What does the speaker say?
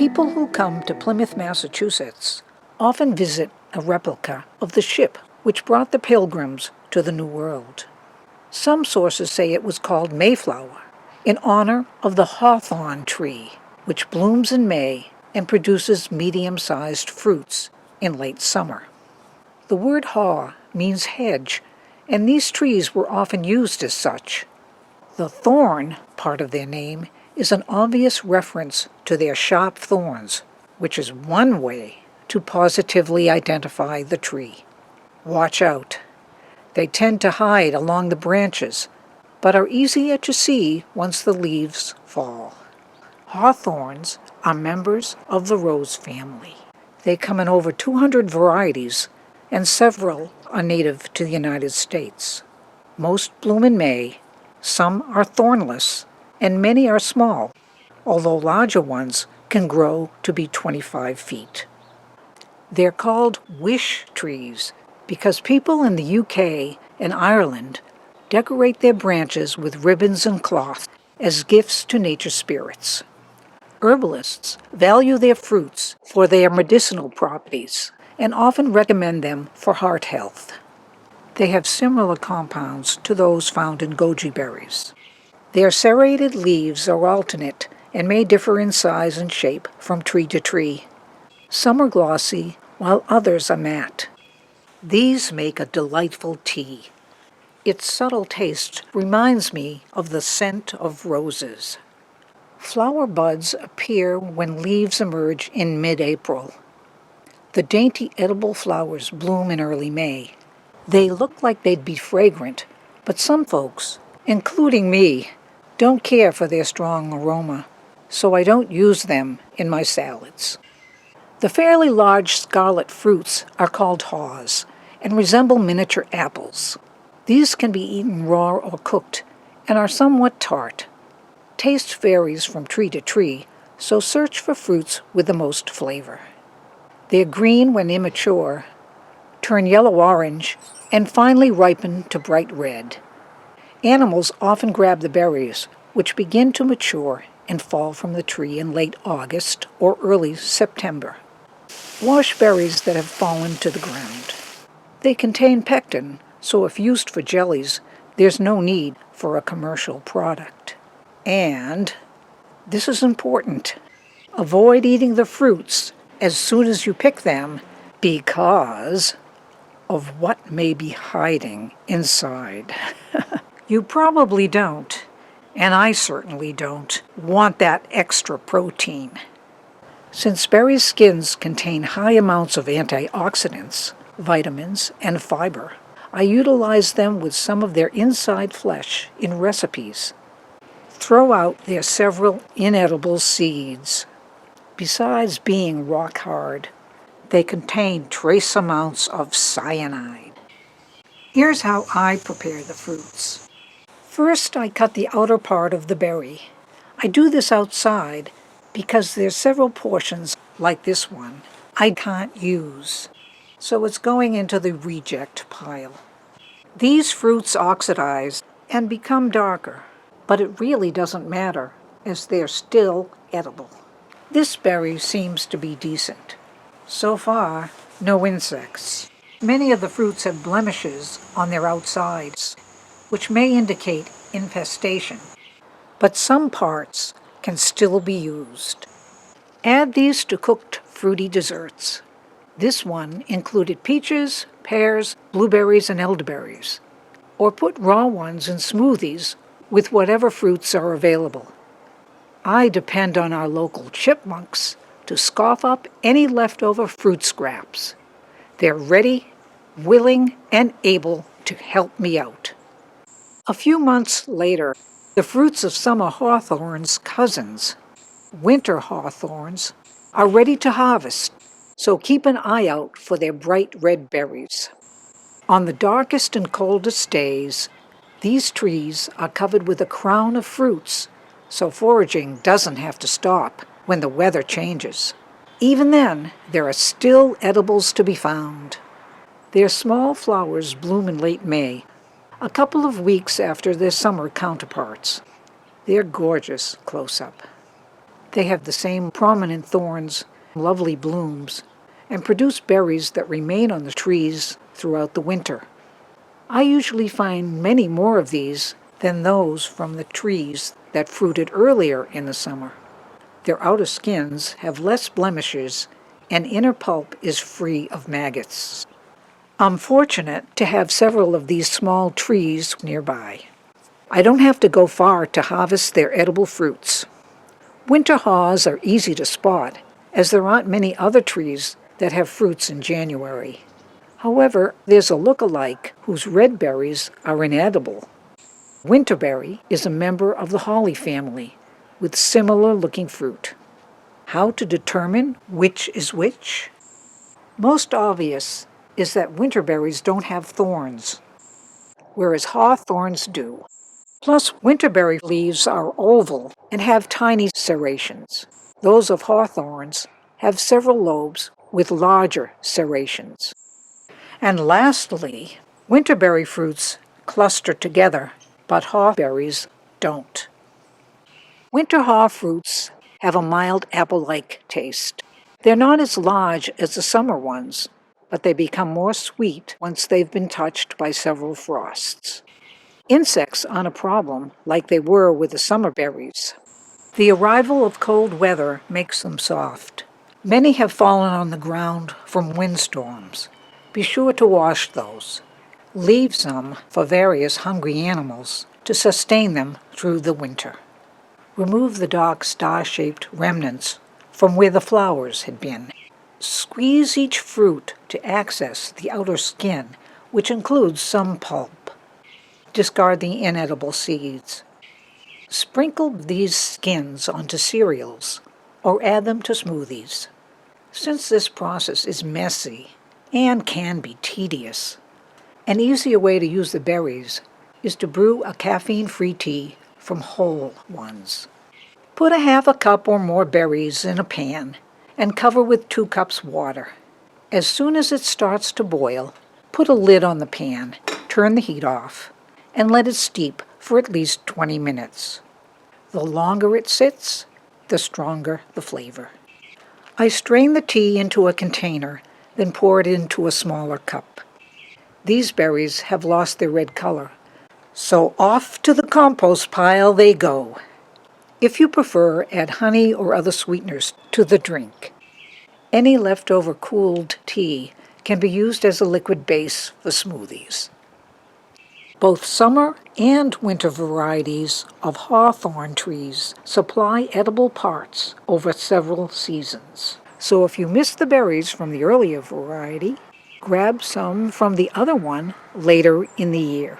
People who come to Plymouth, Massachusetts often visit a replica of the ship which brought the Pilgrims to the New World. Some sources say it was called Mayflower, in honor of the Hawthorn tree, which blooms in May and produces medium-sized fruits in late summer. The word haw means hedge, and these trees were often used as such. The thorn part of their name is an obvious reference to their sharp thorns, which is one way to positively identify the tree. Watch out. They tend to hide along the branches, but are easier to see once the leaves fall. Hawthorns are members of the rose family. They come in over 200 varieties, and several are native to the United States. Most bloom in May, some are thornless, and many are small, although larger ones can grow to be 25 feet. They're called wish trees because people in the UK and Ireland decorate their branches with ribbons and cloth as gifts to nature spirits. Herbalists value their fruits for their medicinal properties and often recommend them for heart health. They have similar compounds to those found in goji berries. Their serrated leaves are alternate and may differ in size and shape from tree to tree. Some are glossy, while others are matte. These make a delightful tea. Its subtle taste reminds me of the scent of roses. Flower buds appear when leaves emerge in mid-April. The dainty edible flowers bloom in early May. They look like they'd be fragrant, but some folks, including me, don't care for their strong aroma, so I don't use them in my salads. The fairly large scarlet fruits are called haws and resemble miniature apples. These can be eaten raw or cooked and are somewhat tart. Taste varies from tree to tree, so search for fruits with the most flavor. They're green when immature, turn yellow-orange, and finally ripen to bright red. Animals often grab the berries, which begin to mature and fall from the tree in late August or early September. Wash berries that have fallen to the ground. They contain pectin, so if used for jellies, there's no need for a commercial product. And, this is important, avoid eating the fruits as soon as you pick them because of what may be hiding inside. You probably don't, and I certainly don't, want that extra protein. Since berry skins contain high amounts of antioxidants, vitamins, and fiber, I utilize them with some of their inside flesh in recipes. Throw out their several inedible seeds. Besides being rock hard, they contain trace amounts of cyanide. Here's how I prepare the fruits. First, I cut the outer part of the berry. I do this outside because there's several portions, like this one, I can't use, so it's going into the reject pile. These fruits oxidize and become darker, but it really doesn't matter, as they're still edible. This berry seems to be decent. So far, no insects. Many of the fruits have blemishes on their outsides, which may indicate infestation, but some parts can still be used. Add these to cooked fruity desserts. This one included peaches, pears, blueberries, and elderberries. Or put raw ones in smoothies with whatever fruits are available. I depend on our local chipmunks to scoff up any leftover fruit scraps. They're ready, willing, and able to help me out. A few months later, the fruits of some of Hawthorn's cousins, winter hawthorns, are ready to harvest, so keep an eye out for their bright red berries. On the darkest and coldest days, these trees are covered with a crown of fruits, so foraging doesn't have to stop when the weather changes. Even then, there are still edibles to be found. Their small flowers bloom in late May, a couple of weeks after their summer counterparts. They're gorgeous close-up. They have the same prominent thorns, lovely blooms, and produce berries that remain on the trees throughout the winter. I usually find many more of these than those from the trees that fruited earlier in the summer. Their outer skins have less blemishes, and inner pulp is free of maggots. I'm fortunate to have several of these small trees nearby. I don't have to go far to harvest their edible fruits. Winter haws are easy to spot, as there aren't many other trees that have fruits in January. However, there's a look-alike whose red berries are inedible. Winterberry is a member of the holly family, with similar-looking fruit. How to determine which is which? Most obvious is that winterberries don't have thorns, whereas hawthorns do. Plus, winterberry leaves are oval and have tiny serrations. Those of hawthorns have several lobes with larger serrations. And lastly, winterberry fruits cluster together, but hawberries don't. Winter haw fruits have a mild apple-like taste. They're not as large as the summer ones, but they become more sweet once they've been touched by several frosts. Insects aren't a problem like they were with the summer berries. The arrival of cold weather makes them soft. Many have fallen on the ground from windstorms. Be sure to wash those. Leave some for various hungry animals to sustain them through the winter. Remove the dark star-shaped remnants from where the flowers had been. Squeeze each fruit to access the outer skin, which includes some pulp. Discard the inedible seeds. Sprinkle these skins onto cereals or add them to smoothies. Since this process is messy and can be tedious, an easier way to use the berries is to brew a caffeine-free tea from whole ones. Put a half a cup or more berries in a pan and cover with 2 cups water. As soon as it starts to boil, put a lid on the pan, turn the heat off, and let it steep for at least 20 minutes. The longer it sits, the stronger the flavor. I strain the tea into a container, then pour it into a smaller cup. These berries have lost their red color, so off to the compost pile they go. If you prefer, add honey or other sweeteners to the drink. Any leftover cooled tea can be used as a liquid base for smoothies. Both summer and winter varieties of hawthorn trees supply edible parts over several seasons. So if you miss the berries from the earlier variety, grab some from the other one later in the year.